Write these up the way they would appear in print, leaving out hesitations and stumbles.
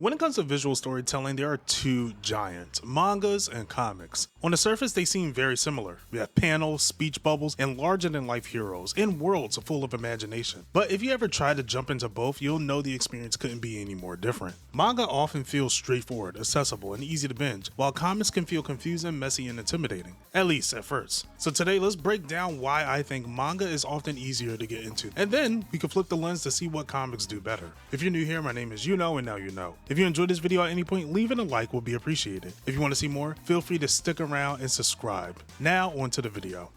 When it comes to visual storytelling, there are two giants, mangas and comics. On the surface, they seem very similar. We have panels, speech bubbles, and larger-than-life heroes, and worlds full of imagination. But if you ever try to jump into both, you'll know the experience couldn't be any more different. Manga often feels straightforward, accessible, and easy to binge, while comics can feel confusing, messy, and intimidating. At least at first. So today, let's break down why I think manga is often easier to get into, and then we can flip the lens to see what comics do better. If you're new here, my name is Yuno, and now you know. If you enjoyed this video at any point, leaving a like will be appreciated. If you want to see more, feel free to stick around and subscribe. Now on to the video.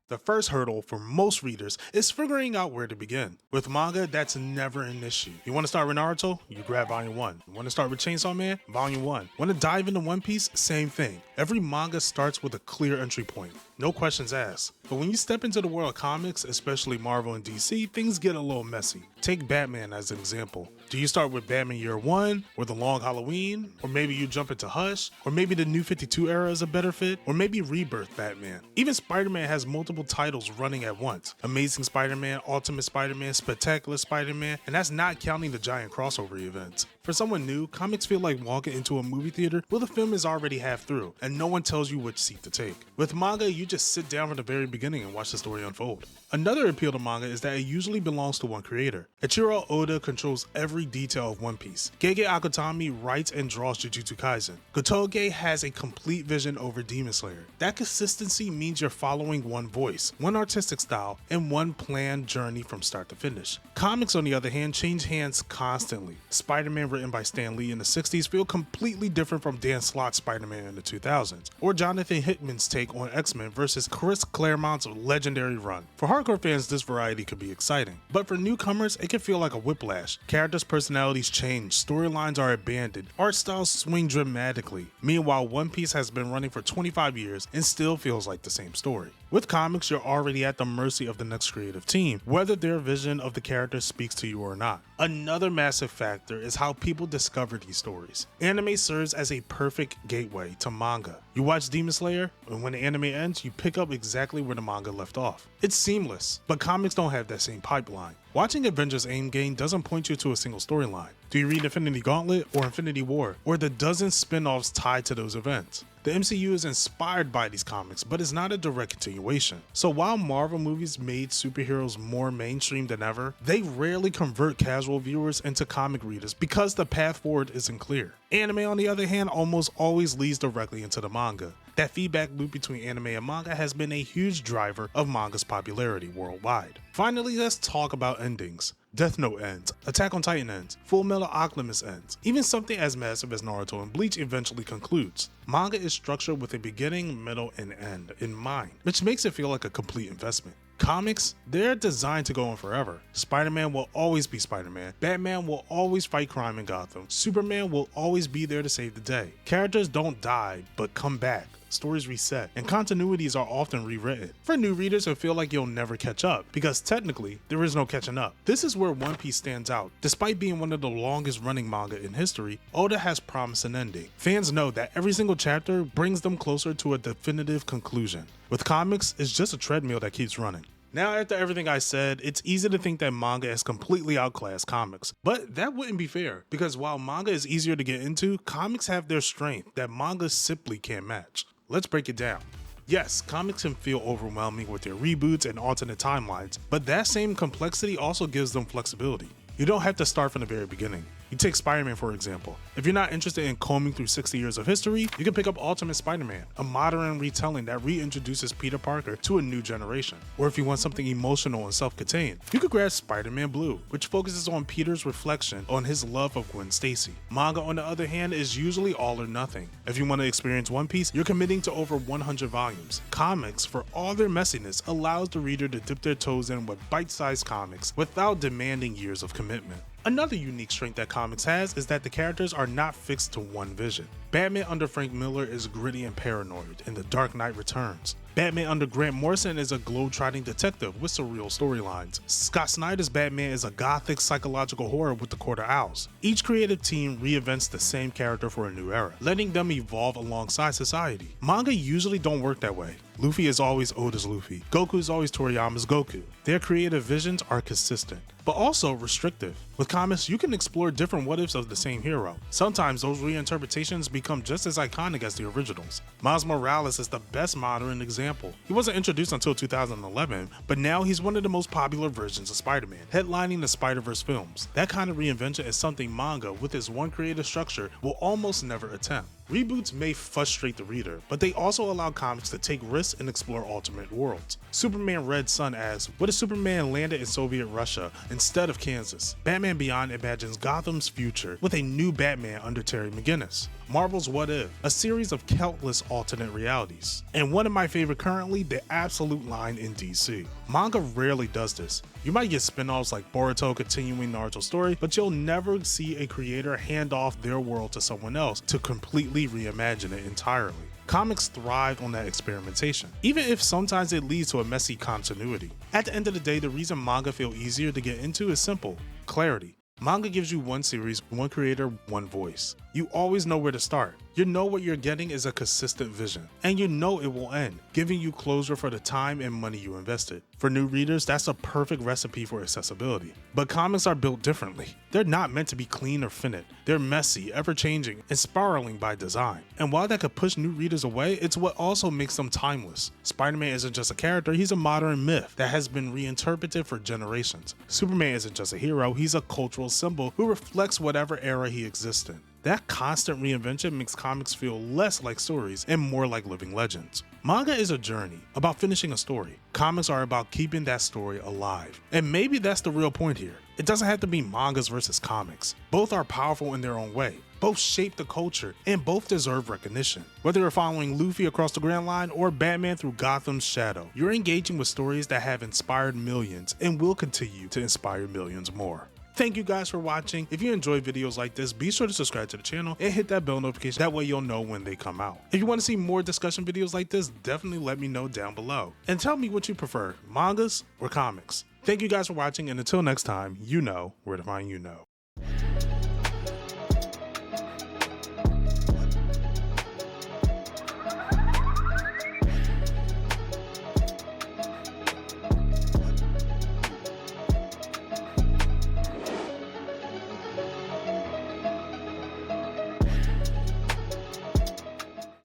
The first hurdle for most readers is figuring out where to begin. With manga, that's never an issue. You want to start with Naruto? You grab volume 1. You want to start with Chainsaw Man? Volume 1. Want to dive into One Piece? Same thing. Every manga starts with a clear entry point. No questions asked. But when you step into the world of comics, especially Marvel and DC, things get a little messy. Take Batman as an example. Do you start with Batman Year 1, or The Long Halloween, or maybe you jump into Hush, or maybe the New 52 era is a better fit, or maybe Rebirth Batman. Even Spider-Man has multiple titles running at once. Amazing Spider-Man, Ultimate Spider-Man, Spectacular Spider-Man, and that's not counting the giant crossover events. For someone new, comics feel like walking into a movie theater where the film is already half through, and no one tells you which seat to take. With manga, you just sit down from the very beginning and watch the story unfold. Another appeal to manga is that it usually belongs to one creator. Ichiro Oda controls every detail of One Piece. Gege Akutami writes and draws Jujutsu Kaisen. Gotoge has a complete vision over Demon Slayer. That consistency means you're following one voice, one artistic style, and one planned journey from start to finish. Comics, on the other hand, change hands constantly. Spider-Man written by Stan Lee in the 60s feel completely different from Dan Slott's Spider-Man in the 2000s, or Jonathan Hickman's take on X-Men versus Chris Claremont's legendary run. For hardcore fans, this variety could be exciting, but for newcomers, it can feel like a whiplash. Characters' personalities change, storylines are abandoned, art styles swing dramatically. Meanwhile, One Piece has been running for 25 years and still feels like the same story. With comics, you're already at the mercy of the next creative team, whether their vision of the character speaks to you or not. Another massive factor is how people discover these stories. Anime serves as a perfect gateway to manga. You watch Demon Slayer, and when the anime ends, you pick up exactly where the manga left off. It's seamless, but comics don't have that same pipeline. Watching Avengers Endgame doesn't point you to a single storyline. Do you read Infinity Gauntlet or Infinity War, or the dozen spin-offs tied to those events? The MCU is inspired by these comics, but it's not a direct continuation. So while Marvel movies made superheroes more mainstream than ever, they rarely convert casual viewers into comic readers because the path forward isn't clear. Anime, on the other hand, almost always leads directly into the manga. That feedback loop between anime and manga has been a huge driver of manga's popularity worldwide. Finally, let's talk about endings. Death Note ends, Attack on Titan ends, Full Metal Alchemist ends, even something as massive as Naruto and Bleach eventually concludes. Manga is structured with a beginning, middle, and end in mind, which makes it feel like a complete investment. Comics, they're designed to go on forever. Spider-Man will always be Spider-Man, Batman will always fight crime in Gotham, Superman will always be there to save the day. Characters don't die, but come back. Stories reset, and continuities are often rewritten. For new readers who feel like you'll never catch up, because technically, there is no catching up. This is where One Piece stands out. Despite being one of the longest running manga in history, Oda has promised an ending. Fans know that every single chapter brings them closer to a definitive conclusion. With comics, it's just a treadmill that keeps running. Now, after everything I said, it's easy to think that manga has completely outclassed comics, but that wouldn't be fair, because while manga is easier to get into, comics have their strength that manga simply can't match. Let's break it down. Yes, comics can feel overwhelming with their reboots and alternate timelines, but that same complexity also gives them flexibility. You don't have to start from the very beginning. You take Spider-Man for example. If you're not interested in combing through 60 years of history, you can pick up Ultimate Spider-Man, a modern retelling that reintroduces Peter Parker to a new generation. Or if you want something emotional and self-contained, you could grab Spider-Man Blue, which focuses on Peter's reflection on his love of Gwen Stacy. Manga, on the other hand, is usually all or nothing. If you want to experience One Piece, you're committing to over 100 volumes. Comics, for all their messiness, allows the reader to dip their toes in with bite-sized comics without demanding years of commitment. Another unique strength that comics has is that the characters are not fixed to one vision. Batman under Frank Miller is gritty and paranoid, and The Dark Knight Returns. Batman under Grant Morrison is a globe-trotting detective with surreal storylines. Scott Snyder's Batman is a gothic psychological horror with the Quarter Owls. Each creative team reinvents the same character for a new era, letting them evolve alongside society. Manga usually don't work that way. Luffy is always Oda's Luffy. Goku is always Toriyama's Goku. Their creative visions are consistent, but also restrictive. With comics, you can explore different what-ifs of the same hero. Sometimes those reinterpretations become just as iconic as the originals. Miles Morales is the best modern example. He wasn't introduced until 2011, but now he's one of the most popular versions of Spider-Man, headlining the Spider-Verse films. That kind of reinvention is something manga, with its one creative structure, will almost never attempt. Reboots may frustrate the reader, but they also allow comics to take risks and explore alternate worlds. Superman Red Sun asks, what if Superman landed in Soviet Russia instead of Kansas? Batman Beyond imagines Gotham's future with a new Batman under Terry McGinnis. Marvel's What If, a series of countless alternate realities. And one of my favorite currently, the absolute line in DC. Manga rarely does this. You might get spin-offs like Boruto continuing Naruto's story, but you'll never see a creator hand off their world to someone else to completely reimagine it entirely. Comics thrive on that experimentation, even if sometimes it leads to a messy continuity. At the end of the day, the reason manga feel easier to get into is simple: clarity. Manga gives you one series, one creator, one voice. You always know where to start. You know what you're getting is a consistent vision, and you know it will end, giving you closure for the time and money you invested. For new readers, that's a perfect recipe for accessibility. But comics are built differently. They're not meant to be clean or finished. They're messy, ever-changing, and spiraling by design. And while that could push new readers away, it's what also makes them timeless. Spider-Man isn't just a character, he's a modern myth that has been reinterpreted for generations. Superman isn't just a hero, he's a cultural symbol who reflects whatever era he exists in. That constant reinvention makes comics feel less like stories and more like living legends. Manga is a journey, about finishing a story. Comics are about keeping that story alive. And maybe that's the real point here. It doesn't have to be mangas versus comics. Both are powerful in their own way. Both shape the culture, and both deserve recognition. Whether you're following Luffy across the Grand Line or Batman through Gotham's shadow, you're engaging with stories that have inspired millions and will continue to inspire millions more. Thank you guys for watching. If you enjoy videos like this, be sure to subscribe to the channel and hit that bell notification. That way you'll know when they come out. If you want to see more discussion videos like this, definitely let me know down below. And tell me what you prefer, mangas or comics. Thank you guys for watching, and until next time, you know where to find you know.